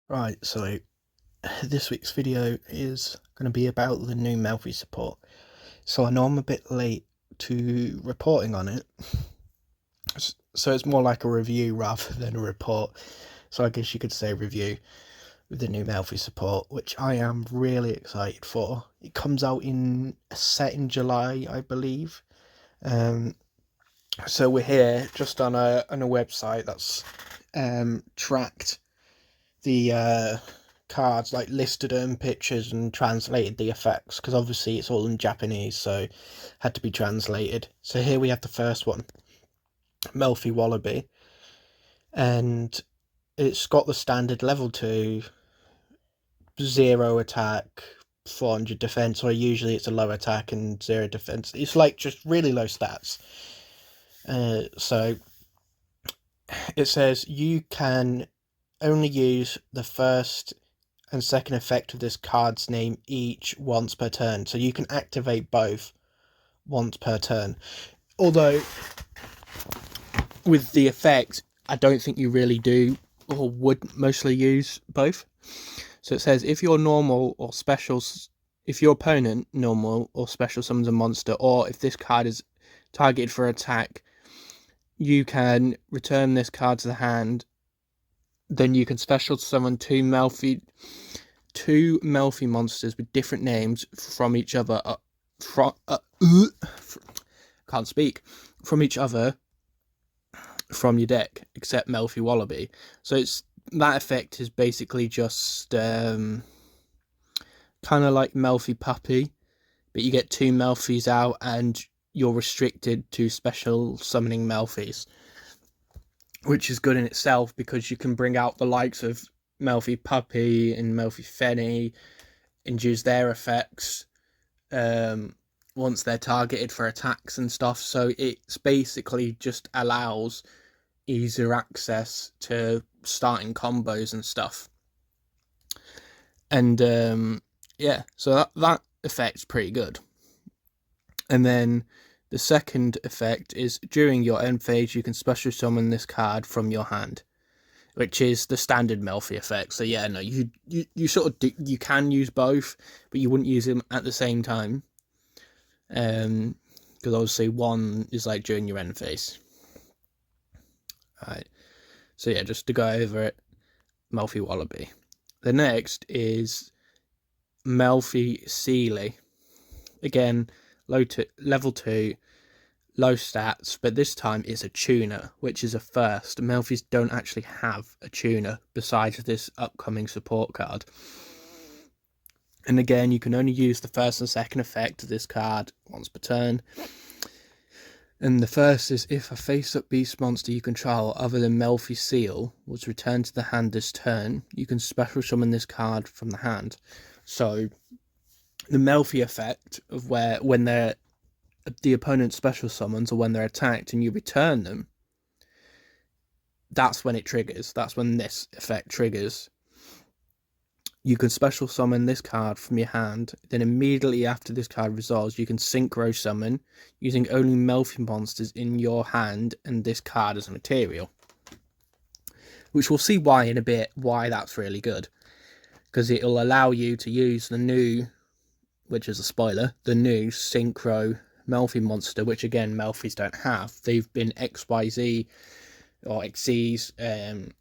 Right, so this week's video is going to be about the new Melffy support. So I know I'm a bit late to reporting on it, so it's more like a review rather than a report. So I guess you could say review with the new Melffy support, which I am really excited for. It comes out in a set in July, I believe. So we're here just on a website that's tracked the cards, like listed them, pictures, and translated the effects, because obviously it's all in Japanese, so had to be translated. So here we have the first one, Melffy Wallaby, and it's got the standard level 2, 0 attack, 400 defense, or usually it's a low attack and 0 defense. It's like just really low stats. So it says you can only use the first and second effect of this card's name each once per turn. So you can activate both once per turn. Although, with the effect, I don't think you really do or would mostly use both. So it says if your normal or special, if your opponent normal or special summons a monster, or if this card is targeted for attack, you can return this card to the hand. Then you can special summon two Melffy monsters with different names from each other. Can't speak. From each other from your deck, except Melffy Wallaby. So it's that effect is basically just kind of like Melffy Puppy, but you get two Melffys out and you're restricted to special summoning Melffys, which is good in itself because you can bring out the likes of Melffy Puppy and Melffy Fenny and use their effects once they're targeted for attacks and stuff. So it's basically just allows easier access to starting combos and stuff. And yeah, so that effect's pretty good. And then the second effect is during your end phase, you can special summon this card from your hand, which is the standard Melffy effect. So yeah, no, you sort of do, you can use both, but you wouldn't use them at the same time. Because obviously one is like during your end phase. Alright, so yeah, just to go over it, Melffy Wallaby. The next is Melffy Sealy. Again, level 2, low stats, but this time it's a tuner, which is a first. Melffys don't actually have a tuner besides this upcoming support card. And again, you can only use the first and second effect of this card once per turn. And the first is if a face-up beast monster you control other than Melffy Seal was returned to the hand this turn, you can special summon this card from the hand. So the Melffy effect of where when they're the opponent special summons or when they're attacked and you return them, that's when it triggers. That's when this effect triggers. You can special summon this card from your hand, then immediately after this card resolves, you can synchro summon using only Melffy monsters in your hand and this card as a material. Which we'll see why in a bit, why that's really good. Because it'll allow you to use the new, which is a spoiler, the new synchro Melffy monster, which again, Melffys don't have. They've been XYZ or XZs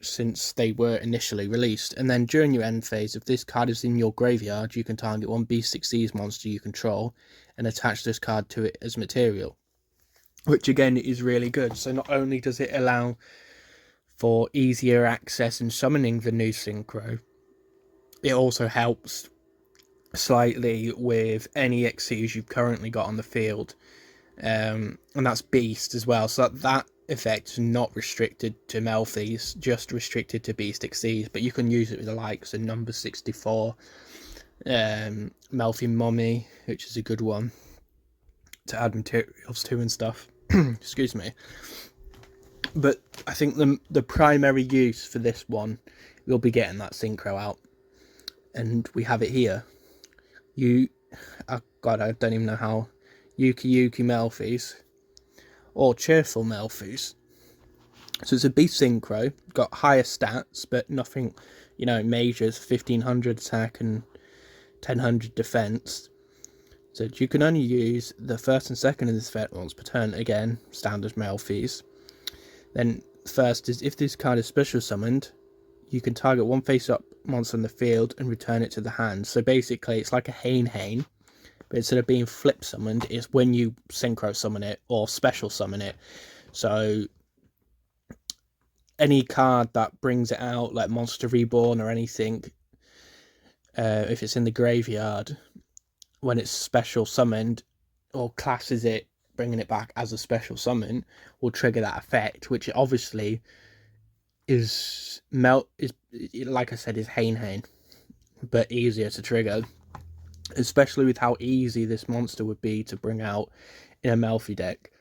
since they were initially released. And then during your end phase, if this card is in your graveyard, you can target one B6Z's monster you control and attach this card to it as material, which again is really good. So not only does it allow for easier access and summoning the new synchro, it also helps slightly with any XCs you've currently got on the field, and that's Beast as well. So that effect is not restricted to Melffys, just restricted to Beast XCs, but you can use it with the likes of number 64, Melffy Mummy, which is a good one to add materials to and stuff. Excuse me. But I think the primary use for this one, we'll be getting that synchro out, and we have it here. Oh god, I don't even know how. YuGiOh Melffys, or Cheerful Melffys, So it's a beast synchro, got higher stats, but nothing, major. It's 1500 attack and 1000 defense. So you can only use the first and second of this effect once per turn. Again, standard Melffys. Then first is, if this card is special summoned, you can target one face-up monster in the field and return it to the hand. So basically, it's like a Hane, but instead of being flip summoned, it's when you synchro summon it or special summon it. So any card that brings it out, like Monster Reborn or anything, if it's in the graveyard, when it's special summoned or classes it, bringing it back as a special summon, will trigger that effect, which obviously is like I said, is Hane, but easier to trigger, especially with how easy this monster would be to bring out in a Melffy deck.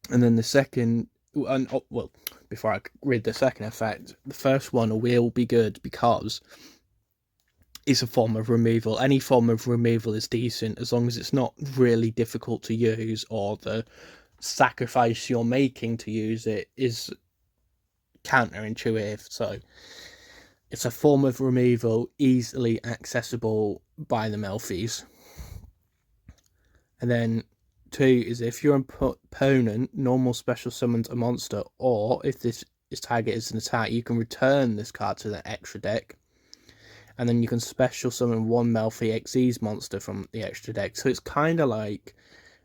And then the second, well, before I read the second effect, the first one will be good because it's a form of removal. Any form of removal is decent as long as it's not really difficult to use, or the sacrifice you're making to use it is counterintuitive. So it's a form of removal easily accessible by the Melffys. And then 2 is, if your opponent normal special summons a monster, or if this is targeted as an attack, you can return this card to the extra deck. And then you can special summon one Melffy Xyz monster from the extra deck. So it's kind of like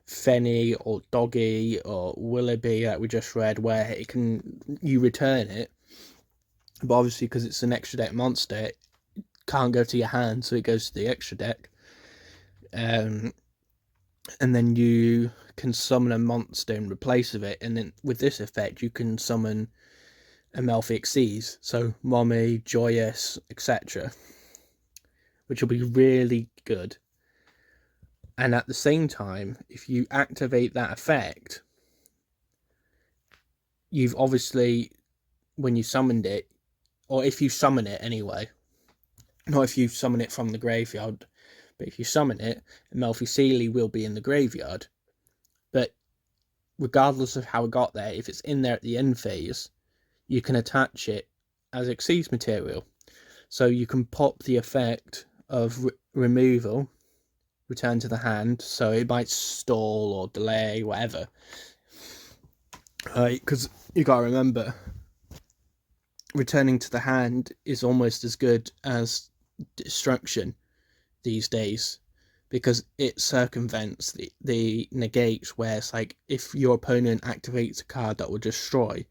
Fenny or Doggy or Willoughby that we just read, where you return it, but obviously because it's an extra deck monster, it can't go to your hand, so it goes to the extra deck. And then you can summon a monster in replace of it, and then with this effect you can summon a Melffy Xyz, so Mommy, Joyous, etc., which will be really good. And at the same time, if you activate that effect, you've obviously, when you summoned it, or if you summon it anyway, not if you summon it from the graveyard, but if you summon it, Melffy Sealy will be in the graveyard. But regardless of how it got there, if it's in there at the end phase, you can attach it as Xyz material. So you can pop the effect of removal, return to the hand, so it might stall or delay, whatever. Because you gotta remember, returning to the hand is almost as good as destruction these days, because it circumvents the negate, where it's like if your opponent activates a card that will destroy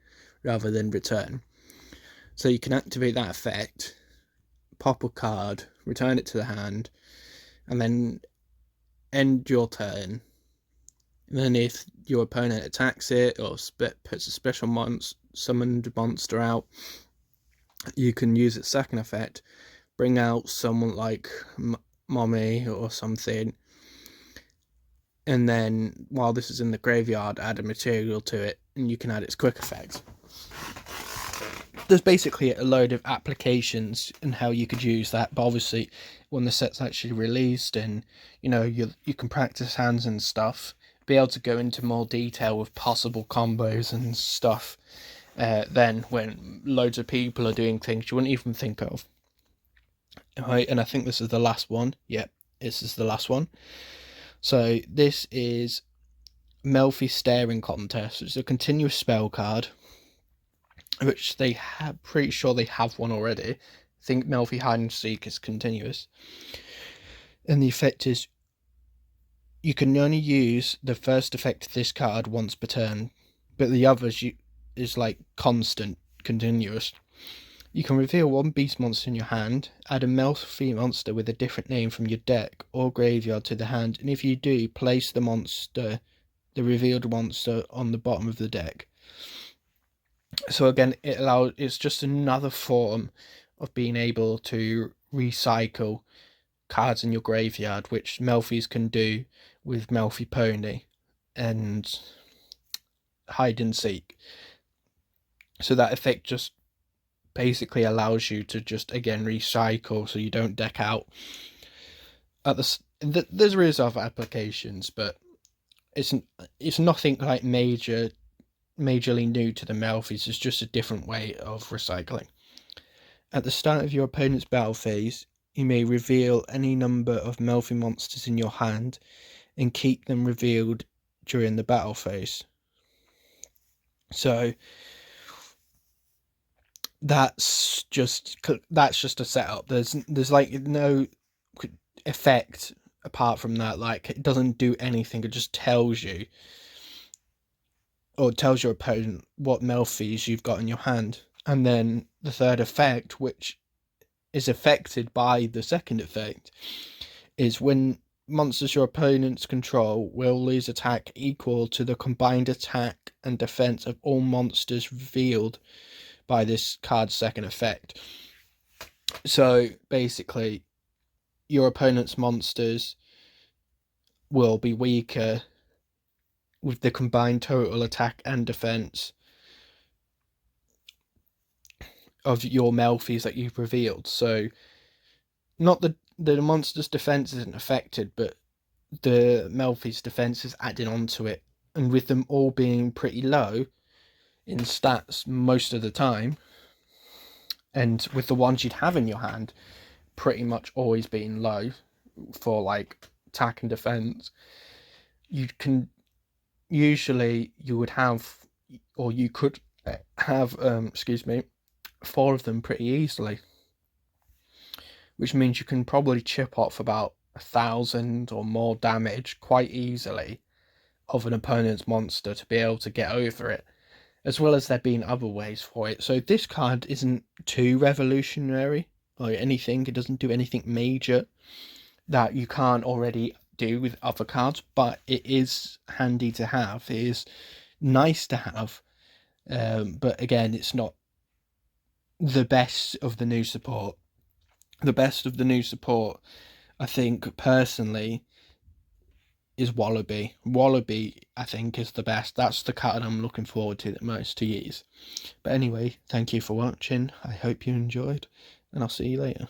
rather than return. So you can activate that effect, pop a card, return it to the hand, and then end your turn. And then if your opponent attacks it or puts a special summoned monster out, you can use its second effect, bring out someone like Mommy or something, and then while this is in the graveyard, add a material to it, and you can add its quick effect. There's basically a load of applications and how you could use that, but obviously when the set's actually released and you can practice hands and stuff, be able to go into more detail with possible combos and stuff, then when loads of people are doing things you wouldn't even think of. Right, and I think this is the last one. Yep, this is the last one. So this is Melffy Staring Contest. It's a continuous spell card, which they have, pretty sure they have one already. I think Melffy Hide and Seek is continuous. And the effect is, you can only use the first effect of this card once per turn, but the others is like constant, continuous. You can reveal one beast monster in your hand, add a Melffy monster with a different name from your deck or graveyard to the hand, and if you do, place the revealed monster on the bottom of the deck. So again, it's just another form of being able to recycle cards in your graveyard, which Melffys can do with Melffy Pony and Hide and Seek. So that effect just basically allows you to just again recycle, so you don't deck out at there is other applications, but it's nothing like major majorly new to the Melffys. It's just a different way of recycling. At the start of your opponent's battle phase, you may reveal any number of Melffy monsters in your hand and keep them revealed during the battle phase. So that's just a setup. There's like no effect apart from that. Like, it doesn't do anything. It just tells you, or tells your opponent, what Melffys you've got in your hand. And then the third effect, which is affected by the second effect, is when monsters your opponents control will lose attack equal to the combined attack and defense of all monsters revealed by this card's second effect. So basically, your opponent's monsters will be weaker with the combined total attack and defense of your Melffys that you've revealed. So not the monster's defense isn't affected, but the Melffy's defense is added onto it. And with them all being pretty low in stats most of the time, and with the ones you'd have in your hand pretty much always being low for like attack and defense, you would have 4 of them pretty easily, which means you can probably chip off about 1,000 or more damage quite easily of an opponent's monster to be able to get over it, as well as there being other ways for it. So this card isn't too revolutionary or anything. It doesn't do anything major that you can't already do with other cards, but it is handy to have. It is nice to have, but again, it's not the best of the new support. The best of the new support, I think, personally, is Wallaby. Wallaby, I think, is the best. That's the card I'm looking forward to the most to use. But anyway, thank you for watching. I hope you enjoyed, and I'll see you later.